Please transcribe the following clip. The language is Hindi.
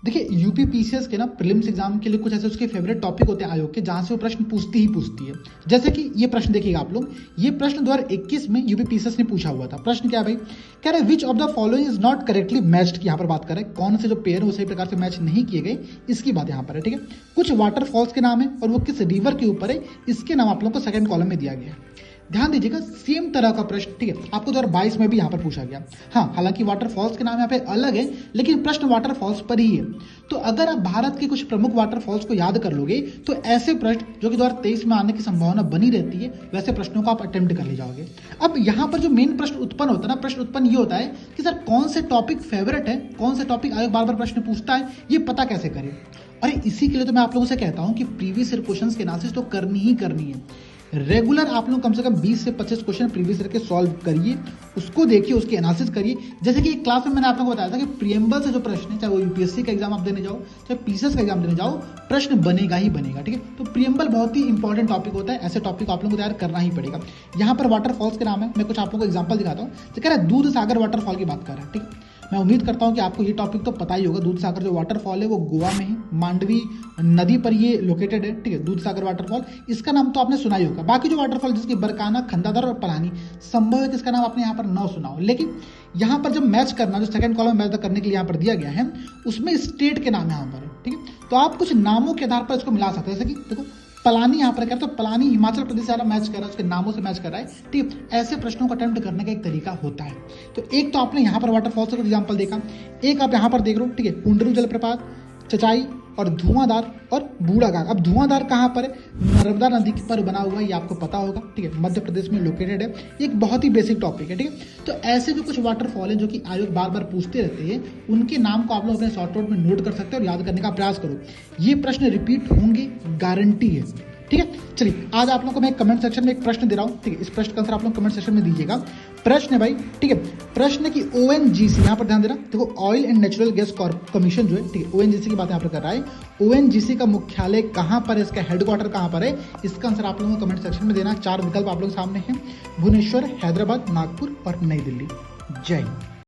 देखिए यूपी पीसीएस के ना प्रीलिम्स एग्जाम के लिए कुछ ऐसे उसके फेवरेट टॉपिक होते हैं आयोग के, जहां से वो प्रश्न पूछती है। जैसे कि ये प्रश्न देखिएगा आप लोग, ये प्रश्न 2021 में यूपी पीसीएस ने पूछा हुआ था। प्रश्न क्या है भाई, कह रहे which of the following is not correctly matched, यहाँ पर बात कर रहे हैं कौन से जो पेयर है वो सही प्रकार से मैच नहीं किए गए, इसकी बात यहाँ पर है। ठीक है, कुछ वाटरफॉल्स के नाम है और वो किस रिवर के ऊपर है, इसके नाम आप लोगों को सेकंड कॉलम में दिया गया है। ध्यान दीजिएगा, सेम तरह का प्रश्न, ठीक है, आपको 2022 में भी यहाँ पर पूछा गया। हाँ, हालांकि वाटरफॉल्स के नाम यहाँ पे अलग है, लेकिन प्रश्न वाटरफॉल्स पर ही है। तो अगर आप भारत के कुछ प्रमुख वाटरफॉल्स को याद कर लोगे तो ऐसे प्रश्न जो कि 2023 में आने की संभावना बनी रहती है, वैसे प्रश्नों को आप अटेम्प्ट कर ले जाओगे। अब यहाँ पर जो मेन प्रश्न उत्पन्न होता है ना, प्रश्न उत्पन्न ये होता है कि सर कौन से टॉपिक फेवरेट है, कौन से टॉपिक आयोग बार बार प्रश्न पूछता है, ये पता कैसे करें। अरे इसी के लिए तो मैं आप लोगों से कहता हूँ कि प्रीवियस ईयर क्वेश्चंस के एनालिसिस तो करनी ही करनी है। रेगुलर आप लोग कम से कम 20 से 25 क्वेश्चन प्रीवियस ईयर के सॉल्व करिए, उसको देखिए, उसके एनालिसिस करिए। जैसे कि एक क्लास में मैंने आप लोगों को बताया था कि प्रीएम्बल से जो प्रश्न है, चाहे वो यूपीएससी का एग्जाम आप देने जाओ, चाहे पीसीएस का एग्जाम देने जाओ, प्रश्न बनेगा ही बनेगा। ठीक है, तो प्रीएम्बल बहुत ही इंपॉर्टेंट टॉपिक होता है, ऐसे टॉपिक आप लोगों को तैयार करना ही पड़ेगा। यहाँ पर वाटरफॉल्स के नाम है, मैं कुछ आप लोगों को एग्जाम्पल दिखाता हूँ। तो कह रहा है दूध सागर वाटरफॉल की बात कर रहा है। ठीक है, मैं उम्मीद करता हूं कि आपको ये टॉपिक तो पता ही होगा। दूध सागर जो वाटरफॉल है वो गोवा में है, मांडवी नदी पर ये लोकेटेड है। ठीक है, दूध सागर वाटरफॉल, इसका नाम तो आपने सुना ही होगा। बाकी जो वाटरफॉल जिसकी बरकाना, खंडादर और पलानी, संभव है कि इसका नाम आपने यहाँ पर न सुना हो, लेकिन यहाँ पर जब मैच करना, जो सेकंड कॉलम मैच करने के लिए यहाँ पर दिया गया है, उसमें स्टेट के नाम यहाँ पर है। ठीक है, तो आप कुछ नामों के आधार पर इसको मिला सकते हैं। जैसे कि देखो पलानी यहाँ पर कह रहा है, तो पलानी हिमाचल प्रदेश से मैच कर रहा है, उसके नामों से मैच कर रहा है। ठीक है, ऐसे प्रश्नों को अटेम्प्ट करने का एक तरीका होता है। तो एक तो आपने यहाँ पर वाटरफॉल से एग्जाम्पल देखा, एक आप यहाँ पर देख रहे हो। ठीक है, कुंडरू जलप्रपात, चचाई और धुआंधार और बूढ़ाघाट। अब धुआंधार कहाँ पर है, नर्मदा नदी पर बना हुआ है, ये आपको पता होगा। ठीक है, मध्य प्रदेश में लोकेटेड है। एक बहुत ही बेसिक टॉपिक है। ठीक है, तो ऐसे जो कुछ वाटरफॉल है जो कि आयोग बार बार पूछते रहते हैं, उनके नाम को आप लोग अपने शॉर्ट नोट में नोट कर सकते हैं और याद करने का प्रयास करो। ये प्रश्न रिपीट होंगे, गारंटी है। ठीक है, चलिए आज आप लोगों को मैं कमेंट सेक्शन में एक प्रश्न दे रहा हूँ। ठीक है, इस प्रश्न का आंसर आप लोग कमेंट सेक्शन में दीजिएगा। प्रश्न है भाई, ठीक है, प्रश्न की ओएनजीसी, यहाँ पर ध्यान देना, देखो oil and natural gas commission जो है, ठीक है, ओएनजीसी की बात यहाँ पर कर रहा है। ओएनजीसी का मुख्यालय कहाँ पर है, इसका हेडक्वार्टर कहाँ पर है, इसका आंसर आप लोगों को कमेंट सेक्शन में देना। 4 विकल्प आप लोग सामने हैं, भुवनेश्वर, हैदराबाद, नागपुर और नई दिल्ली। जय हिंद।